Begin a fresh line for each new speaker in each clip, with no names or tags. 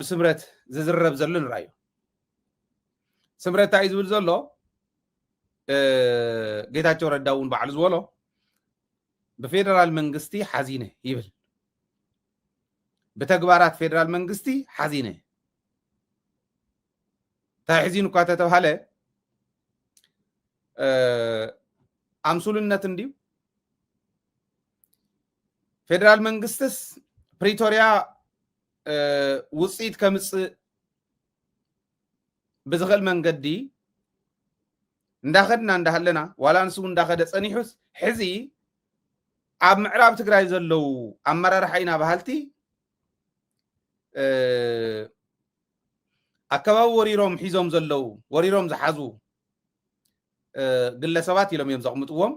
سمرت ززرب زلن رايو سمرت تاي زبل زلو ጌታቸው ረዳውን በዓል ዝወሎ በፌደራል መንግስቲ ሓዚነ ይብል በተግባራት ፌደራል መንግስቲ ሓዚነ ታሕዚኑ እኳ ተተባሃለ አምሱልነት እንዲሁ ፌደራል መንግስትስ ፕሪቶሪያ ውጽኢት ከምጽእ ብዝኽእል መንገዲ እንዳኸድና እንዳሃለና ዋላ ንሱ እንዳኸደ ፀኒሑስ ሕዚ ኣብ ምዕራብ ትግራይ ዘለው ኣመራርሓ ኢና ባህልቲ ኣከባቢ ወሪሮም ሒዞም ዘለው ወሪሮም ዝሓዙ ግለሰባት ኢሎም እዮም ዘቕምጥዎም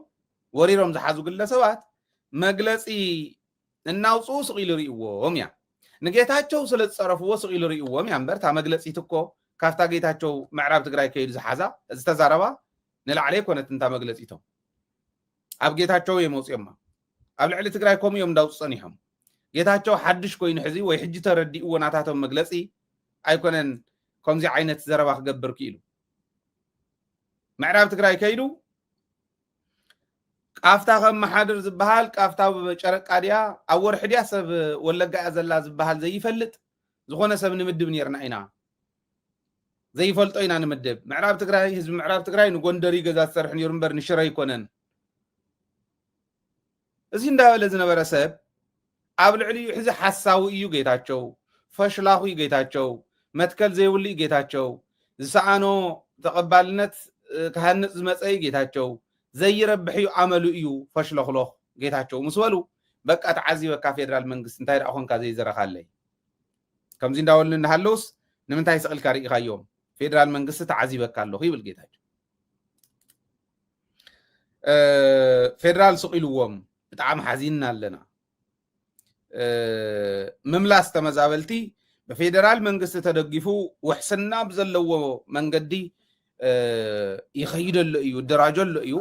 ወሪሮም ዝሓዙ ግለሰባት መግለፂ እናውፅኡ ስቕ ኢሉ ርኢዎም እያ ንጌታቸው ስለ ዝፀረፍዎ ስቕ ኢሉ ርኢዎም እያ እምበር እታ መግለፂት እኮ ካብታ ጌታቸው ምዕራብ ትግራይ ከይዱ ዝሓዛ ዝተዛረባ ንላዕለ ኮነት እንታ መግለፂቶም ኣብ ጌታቸው የመውፅዮማ ኣብ ልዕሊ ትግራይ ከምኡ እዮም እንዳውፁ ፀኒሖም ጌታቸው ሓድሽ ኮይኑ ሕዚ ወይ ሕጂ ተረዲእዎ ናታቶም መግለፂ ኣይኮነን ከምዚ ዓይነት ዘረባ ክገብር ክኢሉ ምዕራብ ትግራይ ከይዱ ቃፍታ ከመሓድር ዝበሃል ቃፍታ ጨረቃ ድያ ኣብ ወርሒ ድያ ሰብ ወለጋ እያ ዘላ ዝበሃል ዘይፈልጥ ዝኾነ ሰብ ንምድብ ነርና ኢና ዘይፈልጦ ኢና ንምድብ ምዕራብ ትግራይ ህዝቢ ምዕራብ ትግራይ ንጎንደሪ ገዛ ዝሰርሕ ነይሩ እምበር ንሽረ ይኮነን እዚ እንዳበለ ዝነበረ ሰብ ኣብ ልዕሊኡ ሕዚ ሓሳዊ እዩ ጌታቸው ፈሽላኹ እዩ ጌታቸው መትከል ዘይብሉ እዩ ጌታቸው ዝሰኣኖ ተቐባልነት ክሃንፅ ዝመፀ እዩ ጌታቸው ዘይረብሕ እዩ ኣመሉ እዩ ፈሽለኽሎ ጌታቸው ምስ በሉ በቃ ተዓዚበካ ፌደራል መንግስቲ እንታይ ደኣ ኮንካ ዘይዘረኻለይ ከምዚ እንዳበሉ እናሃለውስ ንምንታይ ስቕልካ ርኢኻዮም ፌደራል መንግስቲ ተዓዚበካ ኣለኹ ይብል ጌታቸው ፌደራል ስቂልዎም ብጣዕሚ ሓዚንና ኣለና ምምላስ ተመዛበልቲ በፌደራል መንግስቲ ተደጊፉ ውሕስና ብዘለዎ መንገዲ ይኸይደሉ እዩ ደራጀሉ እዩ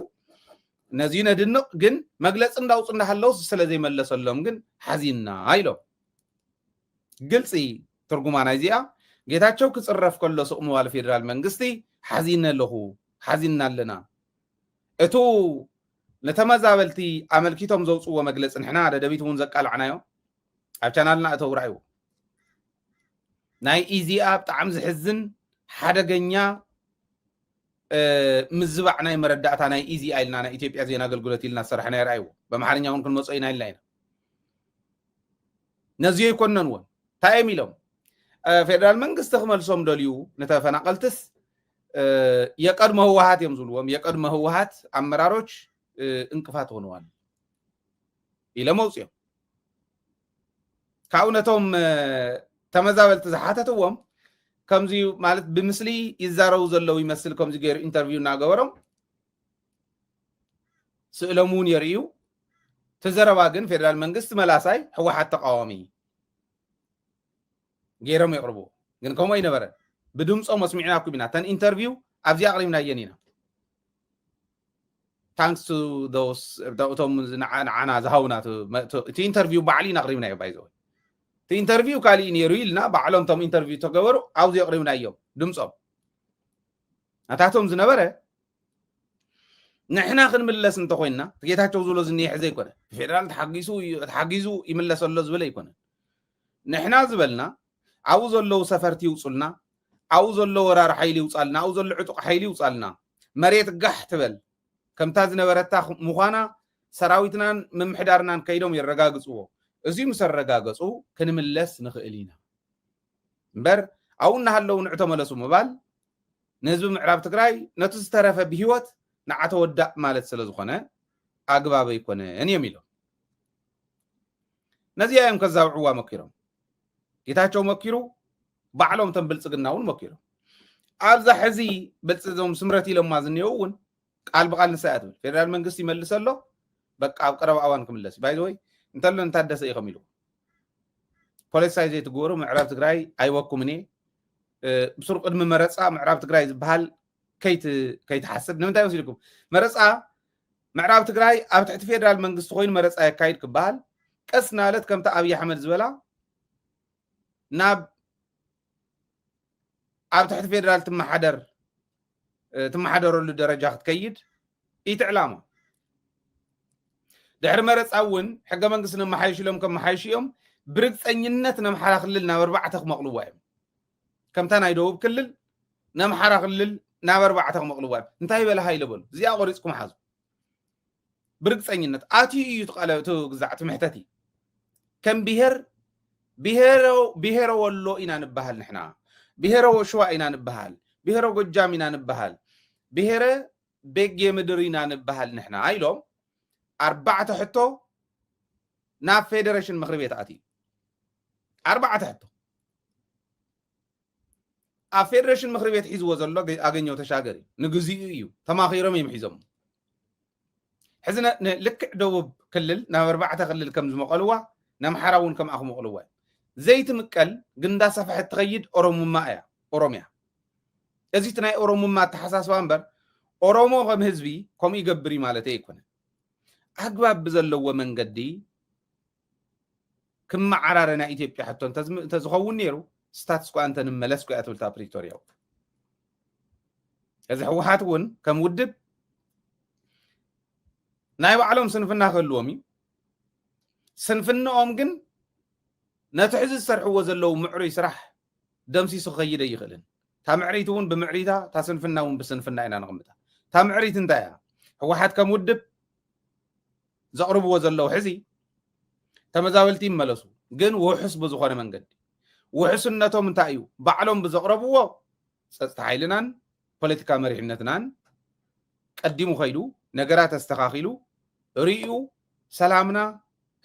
ነዚ ነድንቕ ግን መግለፂ እንዳውፅ እንዳሃለውስ ስለ ዘይመለሰሎም ግን ሓዚንና ኢሎም ግልፂ ትርጉማ ናይ እዚኣ ጌታቸው ክፅረፍ ከሎ ስቕ ምባል ፌደራል መንግስቲ ሓዚነ ኣለኹ ሓዚንና ኣለና እቱ ነተመዛበልቲ ኣመልኪቶም ዘውፅዎ መግለፂ ንሕና ደደቢት እውን ዘቃልዕናዮ ኣብ ቻናልና እተው ራእዩ ናይ ኢዚኣ ብጣዕሚ ዝሕዝን ሓደገኛ ምዝባዕ ናይ መረዳእታ ናይ ኢዚኣ ኢልና ናይ ኢትዮጵያ ዜና ኣገልግሎት ኢልና ዝሰርሐና ይርኣይዎ በማሕርኛ እውን ክንመፆ ኢና ኢልና ኢና ነዚዮ ይኮነንዎን እንታይ እዮም ኢሎም ፌደራል መንግስቲ ክመልሶም ደልዩ ነተፈናቀልትስ የቀድሞ ህወሓት እዮም ዝብልዎም የቀድሞ ህወሓት አመራሮች እንቅፋት ሆነዋል ኢሎም መውፅኦም ካብኡ ነቶም ተመዛበልቲ ዝሓተትዎም ከምዚ ማለት ብምስሊ ይዛረቡ ዘለው ይመስል ከምዚ ገይሩ ኢንተርቪው እናገበሮም ስእሎም እውን የርእዩ ተዘረባ ግን ፌደራል መንግስቲ መላሳይ ህወሓት ተቃዋሚ ገይሮም ይቅርቡ ግን ከምኡ ይነበረ ብድምፆም መስሚዕናኩም ኢና ተን ኢንተርቪው ኣብዚ ኣቕሪብናየን ኢና ታንክስ ቱ ዶስ እቶም ንዓና ዝሃውና እቲ ኢንተርቪው ባዕሊ ኣቕሪብናዮ ባይዘወ እቲ ኢንተርቪው ካሊእ ነይሩ ኢልና ባዕሎም ቶም ኢንተርቪው ተገበሩ ኣብዚ ኣቕሪብናዮም ድምፆም ናታቶም ዝነበረ ንሕና ክንምለስ እንተኮይንና ጌታቸው ዝብሎ ዝኒሄ ሕዘ ይኮነ ፌደራል ተሓጊዙ ይምለስ ኣሎ ዝብለ ይኮነ ንሕና ዝበልና ኣብኡ ዘለው ሰፈርቲ ይውፁልና ኣብኡ ዘሎ ወራሪ ሓይሊ ይውፃልና ኣብኡ ዘሎ ዕጡቕ ሓይሊ ይውፃልና መሬት ጋሕ ትበል ከምታ ዝነበረታ ምዃና ሰራዊትናን ምምሕዳርናን ከይዶም ይረጋግፅዎ እዚኡ ምስ ረጋገፁ ክንምለስ ንኽእል ኢና እምበር ኣብኡ እናሃለው ንዑ ተመለሱ ምባል ንህዝቢ ምዕራብ ትግራይ ነቲ ዝተረፈ ብሂወት ንዓተ ወዳእ ማለት ስለ ዝኾነ ኣግባብ ኣይኮነን እዮም ኢሎም ነዚኣ እዮም ከዛብዕዋ መኪሮም ጌታቸው መኪሩ ባዕሎም ተን ብልፅግና እውን መኪሮም ኣብዛ ሕዚ ብልፅዞም ስምረት ኢሎማ ዝኒአው እውን ቃል ብቃል ንሳይ ኣትብል ፌደራል መንግስቲ ይመልስ ኣሎ በቃ ኣብ ቀረባ እዋን ክምለስ ባይዘወይ እንተሎ እንታደሰ ኢኸም ኢሉ ፖለቲሳይ ዘይትገብሩ ምዕራብ ትግራይ ኣይወኩም እኔ ብሱር ቅድሚ መረፃ ምዕራብ ትግራይ ዝበሃል ከይትሓስብ ንምንታይ ወሲልኩም መረፃ ምዕራብ ትግራይ ኣብ ትሕቲ ፌደራል መንግስቲ ኮይኑ መረፃ የካይድ ክበሃል ቀስ ናለት ከምታ ኣብይ ኣሕመድ ዝበላ ናብ ኣብ ትሕቲ ፌደራል ትመሓደረሉ ደረጃ ክትከይድ ኢትዕላማ ድሕሪ መረፃ እውን ሕገ መንግስቲ ነመሓይሽ ኢሎም ከም መሓይሽ እዮም ብርግፀኝነት ነምሓራ ክልል ናብ 4 ክመቕልዋ እዮም ከምታ ናይ ደቡብ ክልል ነምሓራ ክልል ናብ 4 ክመቕልዋ እዮም እንታይ በለሃ ይለበሉ እዚኣ ቆሪፅኩም ሓዙ برقصኝነት ኣትዩ እዩ ተቃለቱ ግዛዕት ምሕተቲ ከም ብሄረ ወሎ ኢና ንበሃል ንሕና ብሄረ ሸዋ ኢና ንበሃል ብሄረ ጎጃም ኢና ንበሃል ብሄረ ቤጌ ምድር ኢና ንበሃል ንሕና ኢሎም 4 ሕቶ ናብ ፌደሬሽን ምክር ቤት ኣትዩ 4 ሕቶ ኣብ ፌደሬሽን ምክር ቤት ሒዝዎ ዘሎ ኣገኘው ተሻገሪ ንግዚኡ እዩ ተማኺሮም ይምሒዞም حزنا لك دوب كلل نا 4 كلل كم زمقلوا نمحراون كم اخ مقلوا زيت مقل غندا صفحت تخيد اورومما يا اوروميا ازيت ناي اورومما تحساسوا انبر اورومو كم حزبي كم يغبري مالتي يكون اغباب بزلو منغدي كم عرارنا ايثيوبيا حتى تزخون نيرو ستاتس كو انت نملسكو اتولتا بريتوريا اذا حوحات ون كم ودب ናይ ባዕሎም ስንፍና ከልዎም ስንፍናኦም ግን ነቲ ሕዚ ዝሰርሕዎ ዘለው ምዕሩይ ስራሕ ደምሲሱ ክኸይድ ይኽእልን ታ ምዕሪት እውን ብምዕሪታ ታ ስንፍና እውን ብስንፍና ኢና ንቕምጣ ታ ምዕሪት እንታይ እያ ህወሓት ከም ውድብ ዘቕርብዎ ዘለው ሕዚ ተመዛበልቲ ይመለሱ ግን ውሑስ ብዝኾነ መንገዲ ውሑስነቶም እንታይ እዩ ባዕሎም ብዘቕረብዎ ፀጥታ ሓይልናን ፖለቲካ መሪሕነትናን ቀዲሙ ኸይዱ ነገራት ተስተኻኺሉ ርዩ ሰላምና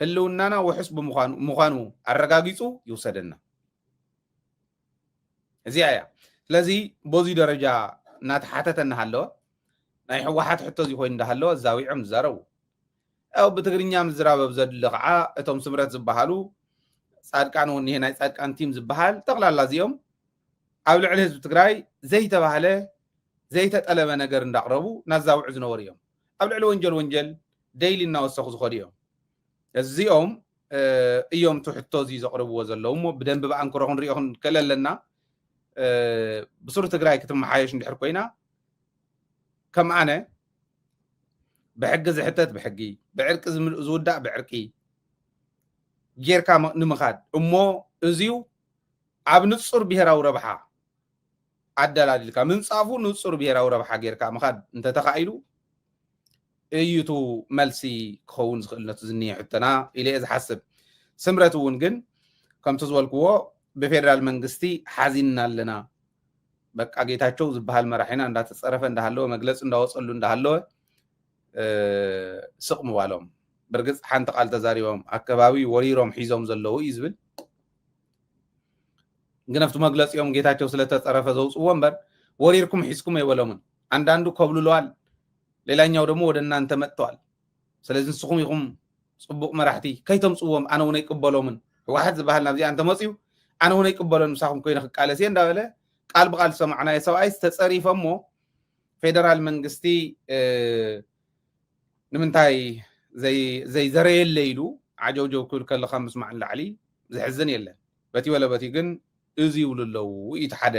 ህልውናና ውሑስ ብምዃኑ አረጋጊጹ ይውሰደና እዚያ ያ ስለዚ በዚ ደረጃ ናተሓተተና ሃለወ ናይ ህወሓት ሕቶ እዚ ኮይኑ እንዳሃለወ ዛዊዖም ዘረቡ አው በትግርኛ ምዝራበብ ዘድሊ ከዓ እቶም ስምረት ዝበሃሉ ጻድቃን እውን ይሄ ናይ ጻድቃን ቲም ዝበሃል ጠቅላላ እዚኦም ኣብ ልዕሊ ህዝቢ ትግራይ ዘይተባሃለ ዘይተጠለበ ነገር እንዳቅረቡ ናዛውዕ ዝነበሩ እዮም ኣብ ልዕሊ ወንጀል ደይሊ እናወሰኹ ዝኸዱ እዮም እዚኦም እዮም ትሕቶ እዚ ዘቕርብዎ ዘለው እሞ ብደንብ በኣንክሮ ክንሪኦ ክንከለለና ብሱር ትግራይ ክትመሓየሽ እንድሕር ኮይና ከም ኣነ ብሕጊ ዝሕተት ብሕጊ ብዕርቂ ዝውዳእ ብዕርቂ ጌርካ ንምኻድ እሞ እዚዩ ኣብ ንጹር ብሄራዊ ረብሓ ኣደላሊልካ ምንጻፉ ንጹር ብሄራዊ ረብሓ ጌርካ ምኻድ እንተተኻኢሉ እዩቱ መልሲ ክኸውን ዝኽእልነቱ ዝኒየ ሕተና ኢለ ዝሓስብ ስምረት እውን ግን ከምቲ ዝበልክዎ ብፌደራል መንግስቲ ሓዚንና ኣለና በቃ ጌታቸው ዝበሃል መራሒና እንዳተፀረፈ እንዳሃለወ መግለፂ እንዳወፀሉ እንዳሃለወ ስቕ ምባሎም ብርግፅ ሓንቲ ቃል ተዛሪቦም ኣከባቢ ወሪሮም ሒዞም ዘለው እዩ ዝብል ግን ኣብቲ መግለፂኦም ጌታቸው ስለተፀረፈ ዘውፅዎ እምበር ወሪርኩም ሒዝኩም አይበሎምን አንዳንዱ ኮብልለዋል ሌላኛው ደግሞ ወደ እናንተ መጥተዋል ስለዚህ ንስኹም ይኹም ጽቡቕ መራሕቲ ከይተምጽዎም ኣነ እውን ይቅበሎምን ህወሓት ዝበሃል ናብዚ አንተ መጽዩ ኣነ እውን ይቅበሎን ምሳኹም ኮይነ ክቃለስ እንዳበለ ቃል ብቃል ሰማዕና የሰብኣይ ተጸሪፈሞ ፌደራል መንግስቲ ንምንታይ ዘይ ዘረየለ ኢሉ ዓጀውጀው ክብል ከለኻ ምስማዕ ላዕሊ ዝሕዝን የለን በቲ ወለበቲ ግን እዚ ይብሉ ኣለው ኢቲ ሓደ